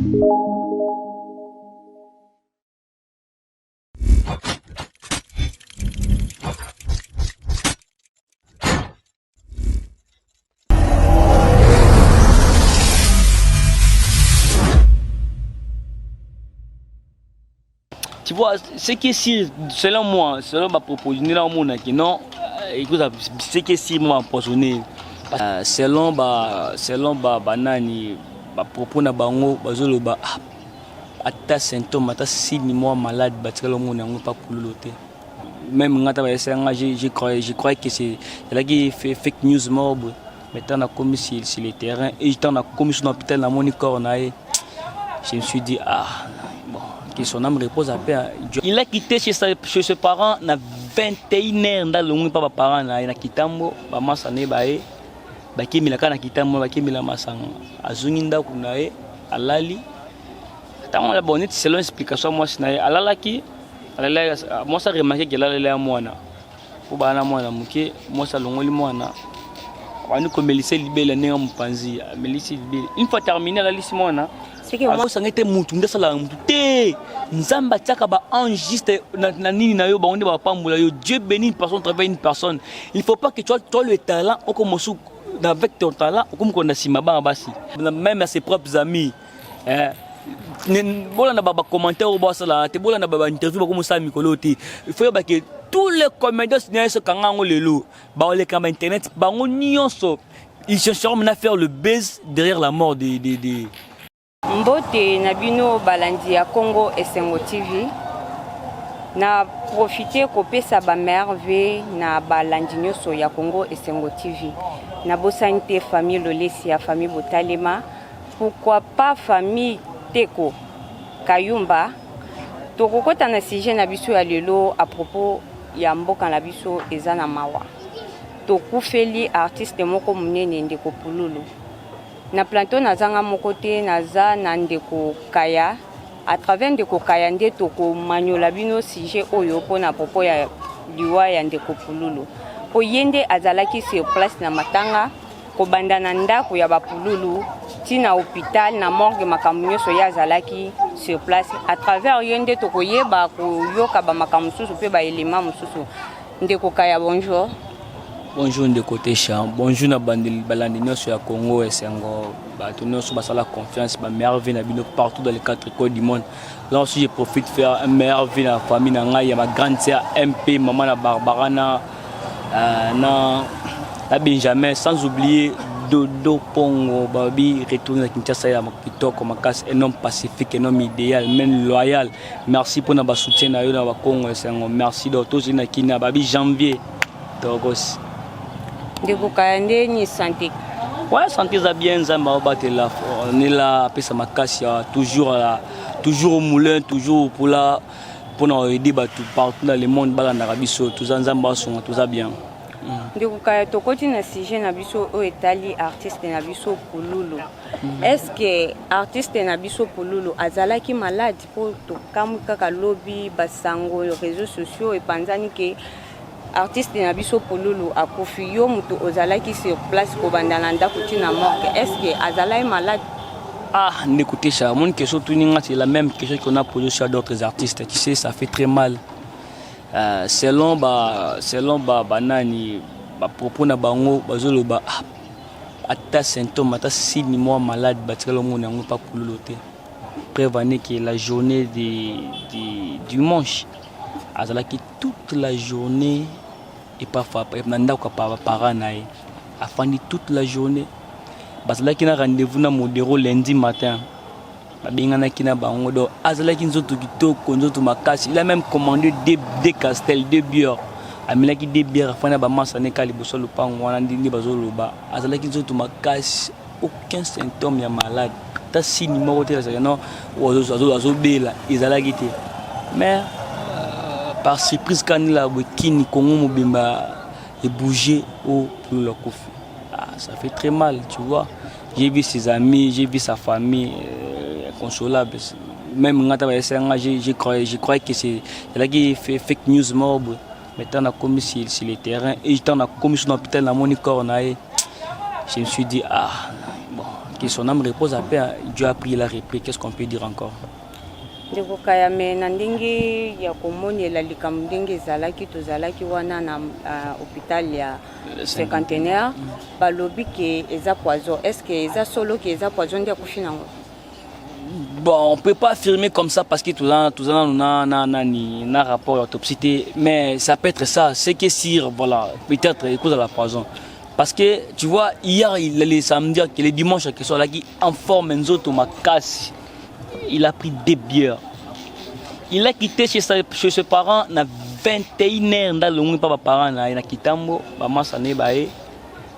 Tu vois, ce qui est si, selon moi, selon ma proposition, non, écoute, ce qui est si moi empoisonné, selon banani, propos na bango, bazolo ba, ata symptôme, ata signe moi malade, batikalo mon n'ango pas pour l'autre. Même ngata ba essayanga, je crois que c'est là qui fait fake news mob, mettant na commis sur le terrain et j'étais na commis sur l'hôpital na mon corps naé. Je me suis dit que son âme repose à paix. Il a quitté chez ses parents na 21h dans le monde pas parents na kitambo ba masane bae ba kimi la kana kitambo ba kimi la masanga azunginda kunae alali tant la bonne selon explication moi sinae alalaki alala moi ça remarqué que la mwana ko bana mwana muke moi ça longoli mwana wani ko melise libela nenga mpanzi melise libela une fois terminé la liste mwana c'est que moi ça ngete mutu ndasala mutu te nzamba tiaka ba enregistre na nini na yo ba onde ba pambula yo Dieu bénit une personne travaille une personne il faut pas que tu as le talent au comme avec ton talent comme qu'on a sima ba basi même à ses propres amis bola na ba commentaire au basala te bola na ba interview ba comme ça mikolo te il faut que tous les comédiens se kangango lelo ba on les caméras internet ba on nyonso ils chercheront à faire le buzz derrière la mort des Mbote Nabino Balandi à Congo Esengo TV na profiter kopesa ba merveille na Balandi nyoso ya Congo Esengo TV na bosante famille Lolesi ya famille Botalema pourquoi pas famille Teko Kayumba tokokota na sujet na biso ya lelo à propos ya mboka na biso ezana mawa tokufeli artiste moko munene ndeko Pululu na planton nazanga mokote naza na ndeko Kaya à travers ndeko Kaya nde toko manyola bino sujet oyo pona popo ya liwa ya ndeko Pululu po yende azalaki sur place na matanga ko banda na ndako ya bapululu tina hôpital na morgue makambo nyonso ya azalaki sur place à travers yende toko yeba ko yoka ba makambo susu pe ba élément mususu ndeko Kaya bonjour. Bonjour de côté champ, bonjour na balandi nyonso ya Congo Esengo, bato nyonso basala confiance, ba merveille na bino partout dans les quatre coins du monde. Là aussi je profite de faire un merveille na famille na ngai ya ma grande sœur MP, maman na Barbara na Benjamin, sans oublier Dodo Pongo Babi retourner à Kinshasa ya Kitoko Makas, un homme pacifique, un homme idéal, même loyal. Merci pour notre soutien na yo na Congo Esengo. Merci de tous na Kina Babi janvier. Togos Ndeko Kaya ni santé. Ouais, santé ça bien, Zamba là. On est là, après ça m'a cassé, toujours au moulin, toujours pour nous aider partout dans le monde, dans l'Arabie Saoudite, tout ça, Zamba sont tout ça bien. Ndeko Kaya to continue na sujet na biso o etali artiste na biso Pululu. Est-ce que artiste na biso Pululu azalaki malade pour to kamuka ka lobby basango les réseaux sociaux et panzani que artiste na biso Pululu akufi yo mutu ozalaki sur place ko bandana ndako tina morgue est-ce que azalai malade? N'écoutez ça, mon question c'est la même question qu'on a posée sur d'autres artistes. Tu sais, ça fait très mal. Selon banani propos na bango bazolo ba ata symptôme ata signe moi malade batikalo mon n'ango pas pour l'autre. Prévenez que la journée du dimanche azalaki toute la journée et parfois nanda ko para nae afandi toute la journée bazalaki na rendez-vous na modéro lundi matin babengana kina bango do azalaki nzoto kitoko nzoto makasi. Il a même commandé des castels, des bières amilaki des bières afana ba masane kali boso lupango wana ndindi bazolo ba azalaki nzoto makasi aucun symptôme ya malade ta signe moko te la non ozo bela izalaki te mais par surprise quand il a bouquini Congo mobimba et bouger au pour le Kofi. Ça fait très mal, tu vois. J'ai vu ses amis, j'ai vu sa famille inconsolable. Même je crois que c'est là qui fait fake news mob, mettant na commis sur le terrain et j'étais na commis sur l'hôpital na mon corps naé. Je me suis dit que son âme repose à paix. Dieu a pris la repris. Qu'est-ce qu'on peut dire encore? ndeko kayame na ndenge ya komonela likambo ndenge ezalaki tozalaki wana na hôpital ya cinquantenaire balobi ke eza poison. Est-ce que eza solo ke eza poison ndia kufina ngo? Bon, on peut pas affirmer comme ça parce que tout ça na rapport d'autopsie, mais ça peut être ça. C'est que si voilà, peut-être cause de la poison. Parce que tu vois, hier les samedis, que les dimanches qui sont là qui en forme un autre casse. Il a pris des bières. Il a quitté chez ses parents à 21h dans le monde pas parents na ina kitambo ba masane bae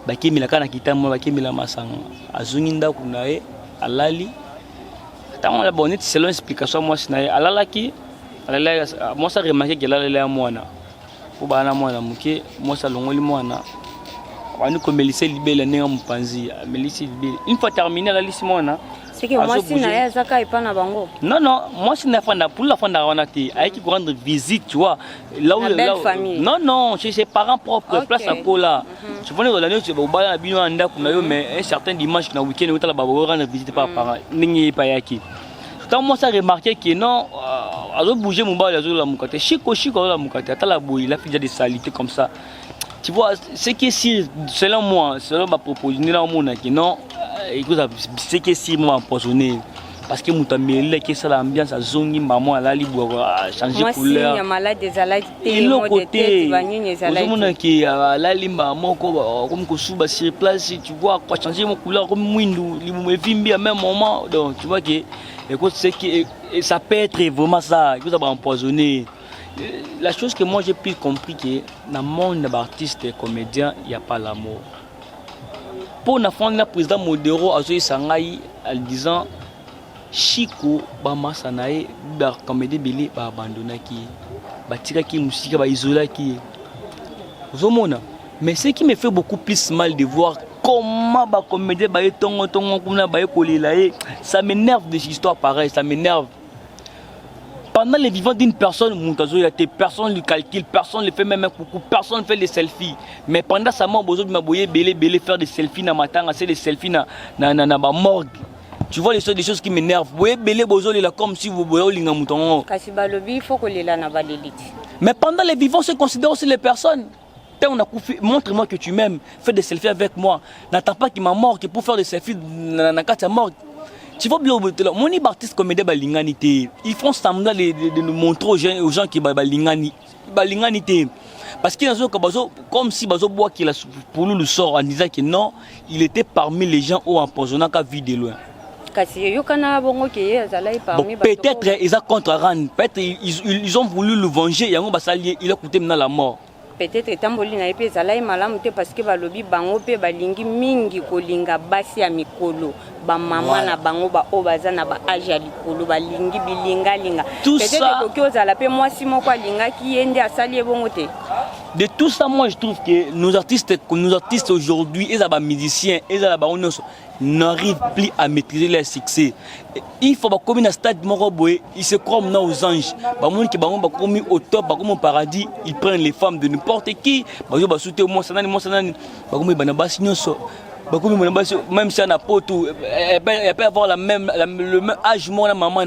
ba kimila kana kitambo ba kimila masanga azunginda kunae alali tant la bonne selon explication moi sinae alalaki alala moi ça remarqué que alala mwana ko bana mwana muke moi ça longoli mwana wani ko melise libele nenga mpanzi melise libele une fois terminé la liste mwana. C'est que moi si na zaka ipana bango. Non, moi si na fanda pour la fanda on a été avec qui rendre visite, tu vois. Là où la famille. Non, chez ses parents propres, okay. Place à Kola. Tu vois dans l'année tu vas au bal bino anda kuna yo mais un certain dimanche na week-end où tu la baba rendre visite par parents. Ningi pa yaki. Quand moi ça remarqué que non azo bouger mon bal azo la mukate. Chiko la mukate. Ata la boui, il a fait déjà des saletés comme ça. Tu vois, c'est que si selon moi, selon ma proposition là au monde qui non c'est que si moi empoisonné parce que muta mêlé que ça l'ambiance a zongi maman la libre changer couleur. Moi si malade des alaites et l'autre côté on qui la limba moko comme ko suba sur place tu vois quoi changer mon couleur comme mwindu limu vimbi à même moment donc tu vois que écoute c'est que ça peut être vraiment ça que ça va empoisonner. La chose que moi j'ai plus compris que dans le monde d'artistes et comédiens il y a pas l'amour. Pour la fin, le président Modero a joué Sangaï en disant Chico, Bamasanae, Comédie Bélé, abandonné qui, Batira qui, Moussika, isolé qui. Mais ce qui me fait beaucoup plus mal de voir comment la comédie ça m'énerve des histoires pareilles, ça m'énerve. Pendant les vivants d'une personne, personne ne le calcule, personne ne le fait même un coucou, personne ne fait des selfies. Mais pendant sa mort, il m'a belé faire des selfies dans ma tanga, c'est des selfies dans ma morgue. Tu vois des choses qui m'énervent. Vous voyez belé bozo là comme si vous voyez linga mouton. Il faut que les là n'a l'élite. Mais pendant les vivants, se considère aussi les personnes. Montre-moi que tu m'aimes, fais des selfies avec moi. N'attends pas qu'il m'a mort que pour faire des selfies dans la morgue. Tu vois bien, mon artiste comédien balinganité. Ils font semblant de nous montrer aux gens qui balinganité. Parce qu'il y a comme si Bazo Bois qui pour nous le sort en disant que non, il était parmi les gens où empoisonnant qu'à vie de loin. Peut-être ils ont contre Ran, peut-être ils ont voulu le venger, il a coûté maintenant la mort. Peut-être tamboli na epé zalai malamu te parce que balobi bango pe balingi mingi kolinga basi ya mikolo ba mama na bango ba obaza na ba age ya likolo balingi bilinga linga peut-être que ozala pe moi si moko alinga ki yende asali ebongo te. De tout ça, moi je trouve que nos artistes aujourd'hui, ils sont musiciens, ils n'arrivent plus à maîtriser leur succès. Il faut que un stade ils se croient maintenant aux anges. Ils au top, au paradis, ils prennent les femmes de n'importe qui. Même si on n'a pas tout, elle peut avoir le même âge que la maman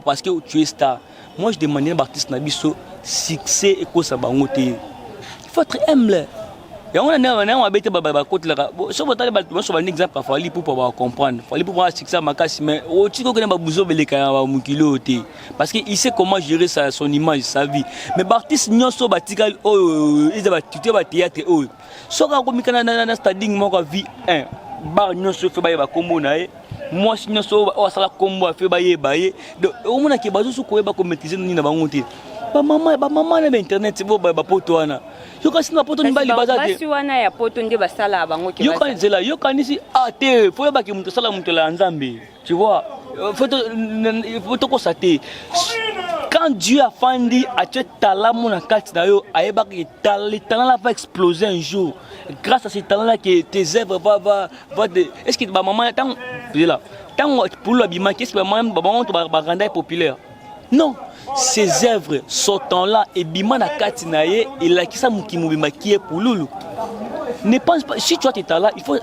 parce que tu es star. Moi je demande à l'artiste Nabiso succès et quoi ça va monter. Il faut être humble. Et on a habité baba côté là. Si vous avez un exemple il faut pouvoir comprendre. Il faut pouvoir succès ma casse mais au titre que n'a besoin de les kilo parce que il sait comment gérer son image, sa vie. Mais l'artiste nyoso batikal ils va tuer ba théâtre so ka komi kana na stadium moko vie 1 bar nyoso fait ba kombo na e moi si nyoso o sala kombo fait ba ye donc au mona ke bazo ko ba ko maîtriser ni na bango te ba mama na internet bo ba poto wana yo ka sina poto ni ba libaza te basi wana ya poto nde ba sala bango ke yo ka zela yo ka nisi te faut ba ke muto sala muto la nzambe tu vois faut to ko sate. Quand Dieu a fandi à ce talent mon akati na yo ayeba que le talent va exploser un jour grâce à ce talent là que tes œuvres va est-ce que ba maman tant là tant pour l'habillement qu'est-ce que maman ba rendre populaire non ces œuvres sortant là et bima na kati na ye et la kisa mukimubima qui est pour lulu Ne pense pas, si tu as tes talents, il faut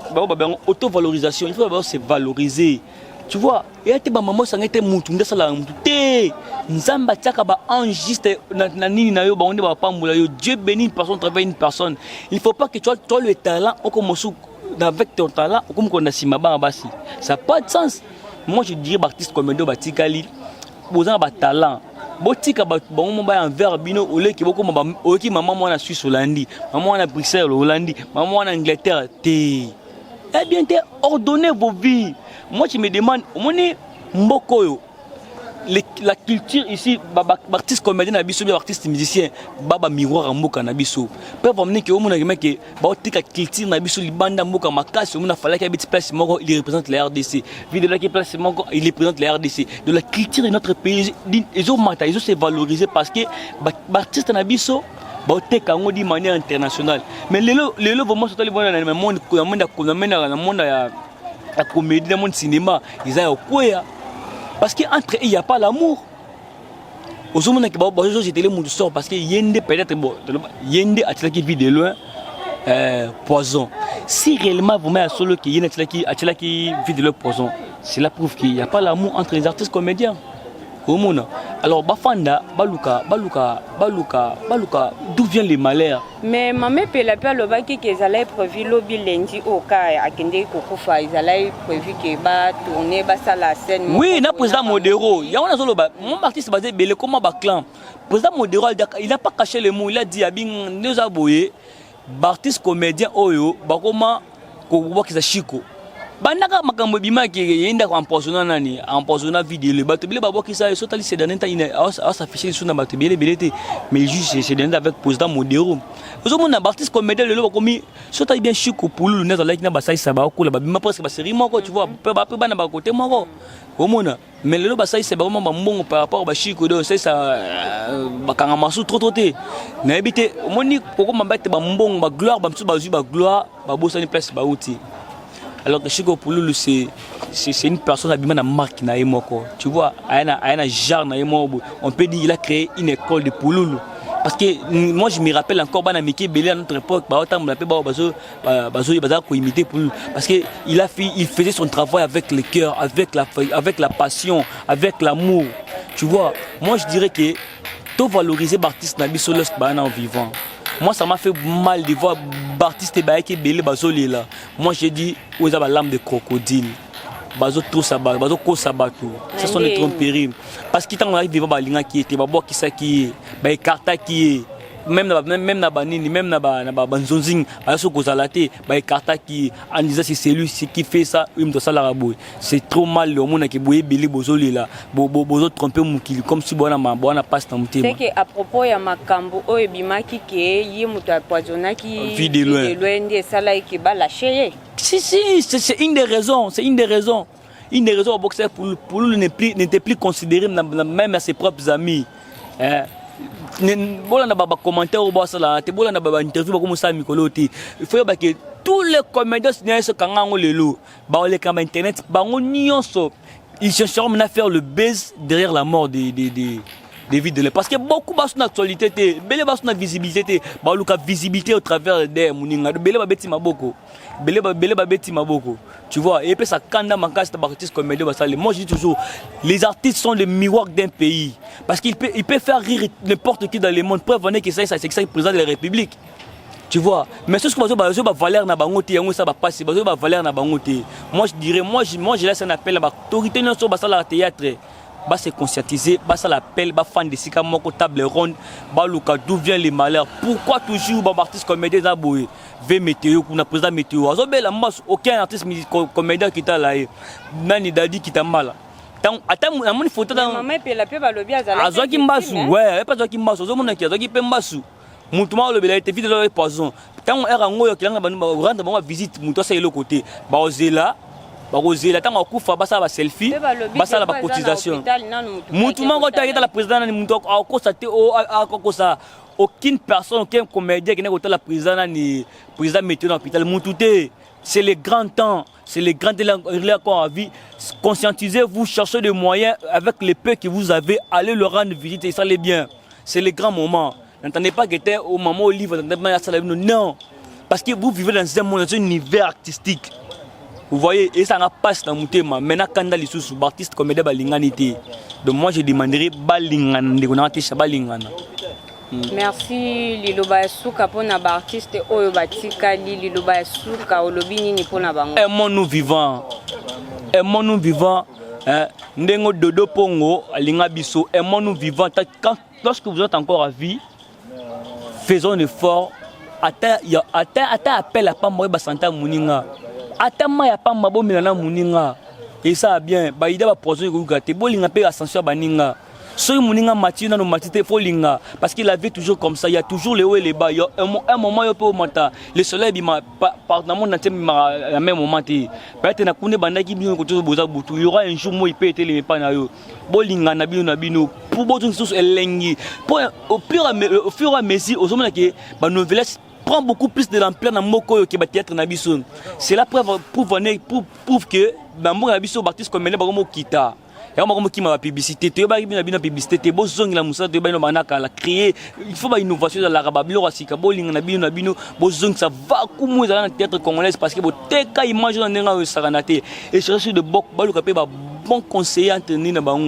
auto-valorisation, il faut d'abord se valoriser. Tu vois, et à tes mamans, ça n'a été moutou, ça l'a mouté. Nzamba tiaka ba enregistre na nini na yo ba on ba pamboula yo. Dieu bénit une personne, travaille une personne. Il faut pas que tu as le talent, on commence avec ton talent, comme qu'on a si ma basi. Ça n'a pas de sens. Moi je dirais artiste comme Ndo Batikali, vous avez un talent. Botika ba en verre bino au lait qui beaucoup qui maman moi en Suisse Hollande, maman en Bruxelles Hollande, maman en Angleterre. Eh bien, ordonnez vos vies. Moi, je me demande, Mbokoyo, la culture ici, artiste comédien, artiste musicien, baba miroir en Mboka nabiso. Peuvent amener que au monde que la culture nabiso libanda Mboka makasi, on a fallu qu'il habite place Moko, il représente la RDC. Vidéo là qui place Moko, il représente la RDC. De la culture de notre pays, ils ont se valoriser parce que artiste nabiso baote kango di manière internationale. Mais les vraiment sont allés voir dans le monde la comédie, dans le cinéma, ils ont quoi. Parce qu'entre eux, il n'y a pas l'amour. Aujourd'hui, j'étais le monde sort parce que Yende peut-être Yende a tiré qui vit de loin poison. Si réellement vous mettez à solo qui Yende a tiré qui vit de loin poison, cela prouve qu'il n'y a pas l'amour entre les artistes comédiens. Alors Bafanda, Baluka, d'où vient les malheurs? Mais maman Pelape Lobaki qu'ils allaient prévu lobby lundi au cas à Kende Kokufa, ils allaient prévu qu'ils va tourner basa la scène. Oui, na président Modero, il y a un solo mon artiste basé belé comment ba clan. Président Modero il n'a pas caché les mots, il a dit abin nous aboyé artiste comédien oyo bakoma ko wakisa Chico. Bandaka makambo bima ki yenda ko empoisonner nani empoisonner vidéo le bato bile babo ki ça so tali c'est dernier temps il a s'afficher sur na bato bile belete mais juste c'est dernier avec président Modero ozo mona artiste comédien le komi so tali bien Chico Pulu na like na basai saba ko la bima presque ba série moko tu vois pe ba na ba côté moko o mona mais le basai c'est vraiment mbongo par rapport ba Chico do c'est ça bakanga masu trop te na ebité moni koko mabate ba mbongo ba gloire ba msu ba zu ba gloire ba bosani place ba outi. Alors que Chico Pululu, c'est une personne abîmée dans la marque na Moko. Tu vois, il y a un genre na Moko. On peut dire qu'il a créé une école de Pululu. Parce que moi je me rappelle encore dans Mickey Belé à notre époque, parce que il faisait son travail avec le cœur, avec la passion, avec l'amour. Tu vois, moi je dirais que tout valoriser l'artiste Nabi Solos en vivant. Moi, ça m'a fait mal de voir Baptiste Baïki Belé Bazoli là. Moi, j'ai dit, vous avez la lame de crocodile. Bazo tout ça, bazo ko sabato. Ce sont des tromperies. Parce qu'il t'en arrive vivant balinga qui était, babo qui ça qui est, baïkarta qui est. Même na banini, même na banzonzing, baso kozalate, baïkarta qui en disant c'est lui qui fait ça, il me doit ça la rabouille. C'est trop mal le monde qui boye Belé Bazoli là. Bozo tromper mukili comme si bona passe dans mon thème. C'est que à propos ya makambo o ebimaki ke yi muto poisonna qui vide loin de ça là qui ba lâcher. Si, c'est une des raisons, Une des raisons au boxeur pour lui n'était plus considéré même à ses propres amis. Bola na baba commentaire au boss là, te bola na baba interview comme ça Mikoloti. Il faut que tous les comédiens se kangango lelo, ba les caméras internet, ba on nyonso. Ils chercheront à faire le buzz derrière la mort des vides parce que beaucoup de actualité belé bas na visibilité ba luka visibilité au travers des muninga belé ba beti maboko belé ba beti maboko tu vois et puis ça kanda mankas ta artiste comédien basale. Moi je dis toujours les artistes sont le miroir d'un pays parce qu'il peut faire rire n'importe qui dans le monde preuve est que ça c'est le président de la République. Tu vois, mais ce que je vais valeur na bangote yango ça va passer bazo ba valeur na bangote. Moi je dirais moi je laisse un appel à l'autorité non so basala théâtre. Bah se conscientiser, bah ça l'appel, bah fan de sika moko table ronde, bah luka d'où vient les malheurs. Pourquoi toujours bah artiste comédien d'aboué, V météo, qu'on a président météo. Azobe la masse aucun artiste comédien qui t'a là, nani dadi qui t'a mal. Attends, on a une photo dans. Maman peut la peur le bien à Azoki mbasu, ouais, pas Azoki mbasu, Azoki qui Azoki pembasu. Moutuma le bel était vide dans le poison. Tant on est en haut, qui l'a rendre ma visite, mouto c'est le côté. Bah ozela. Barosé, tant on coupe, bah ça va selfie, bah ça la cotisation. Moutouman quand tu es dans la présidente, moutou a constaté aucune personne, aucun comédien qui n'est pas la présidente ni président météo dans l'hôpital. Moutouté, c'est les grands temps, c'est les grands délais qu'on a vu. Conscientisez-vous, cherchez des moyens avec les peu que vous avez, allez leur rendre visite et ça allait bien. C'est les grands moments. N'entendez pas que tu es au moment où livre, non. parce que vous vivez dans un monde, dans un univers artistique. Vous voyez, et ça n'a pas dans mon thème. Maintenant, quand les sous artistes comme des balinganité, donc moi je demanderai balingan, de connaître balingana. Merci Liloba Souka pour na artiste oyo batika Liloba Souka olobini ni pour na bango. Aimons-nous vivants. Aimons-nous vivants. Ndengo dodo pongo alinga biso. Aimons-nous vivants. Lorsque vous êtes encore à vie, faisons un effort. Ata appel à pas mourir basanta muninga. Ata ma ya pas mabo milana muninga. Et ça bien. Ba ida ba projet ko gâté. Bolinga pe ascension baninga. Soy muninga matina no matite folinga parce qu'il avait toujours comme ça, il y a toujours les hauts et les bas. Il y a un moment il peut monter. Le soleil bima par dans mon entier à même moment té. Peut-être na kune bandaki bi ko to boza butu. Il y aura un jour moi il peut être les pas na yo. Bolinga na bino pour bozo sous elengi. Pour au fur et à mesure au moment que ba nouvelle prend beaucoup plus de l'ampleur dans moko que ba théâtre na biso. C'est la preuve prouve que ba mo na biso artiste comme ne ba mo kita. Il y a une publicité, il y a une publicité, il y a une créer, il faut une innovation dans l'arabe, il y a une ça va comme dans le théâtre congolais parce que il image dans le saranaté et chercher de bon conseiller à tenir dans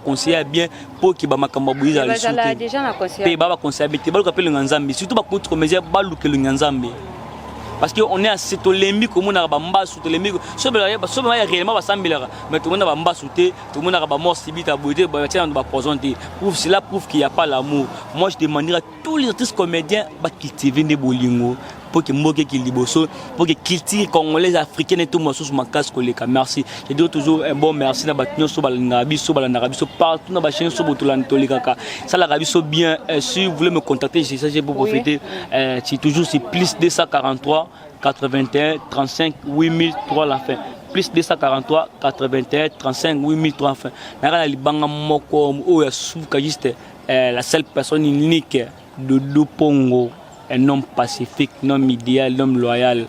conseiller bien pour que makambo buiza le soutien. Déjà na conseiller. Ba conseiller bien, le nganzambe, surtout ba contre comédien balu que le nganzambe. Parce qu'on est à cette olémie comme on a bamba sous olémie so réellement basambela mais tout le monde a bamba sous tout le monde a mort subite à beauté tiens on va présenter cela prouve qu'il n'y a pas l'amour. Moi je demanderai à tous les artistes comédiens de cultiver des bolingo pour que moke qui liboso pour que culture congolaise africaine et tout moi sous ma casse collègue. Merci. Je dis toujours un bon merci na batinyo so balanga so partout na ba chaîne so botolan tolikaka. Ça la rabiso bien si vous voulez me contacter j'ai pour profiter c'est toujours c'est plus 243 81 35 8003 la fin. Plus 243 81 35 8003 la fin. Na libanga moko o ya souka juste la seule personne unique de Dopongo. Un homme pacifique, un homme idéal, un homme loyal.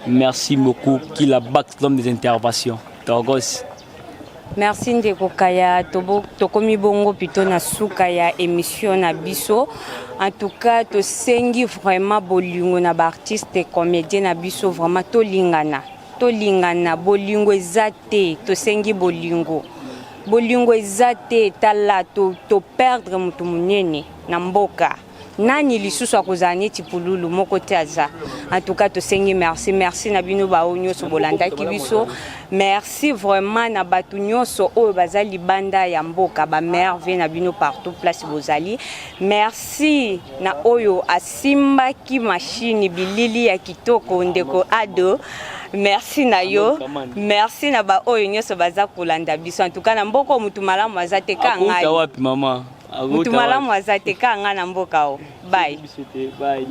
Merci beaucoup. Qui la bac l'homme des interventions. Torgos. Merci Ndeko Kaya. Tokomi bongo plutôt na souka ya émission na biso. En tout cas, to sengi vraiment bolingo na ba artiste comédien na biso vraiment to lingana. To lingana bolingo ezate to sengi bolingo. Bolingo ezate tala to perdre mutu munene na mboka. Nani lisusu akozani tipululu moko taza. En tout cas to sengi merci na bino ba onyo so bolanda kibiso. Merci vraiment na batu nyonso oyo bazali banda ya mboka ba merveille na bino partout place bozali. Merci na oyo asimba ki machine bilili ya kitoko Ndeko Ado. Merci na yo. Merci na ba oyo nyonso baza kolanda biso. En tout cas na mboko mutu malamu azate ka ngai. Akuta wapi mama? Mutu malamu azate ka nga na mboka o. Bye. Bye.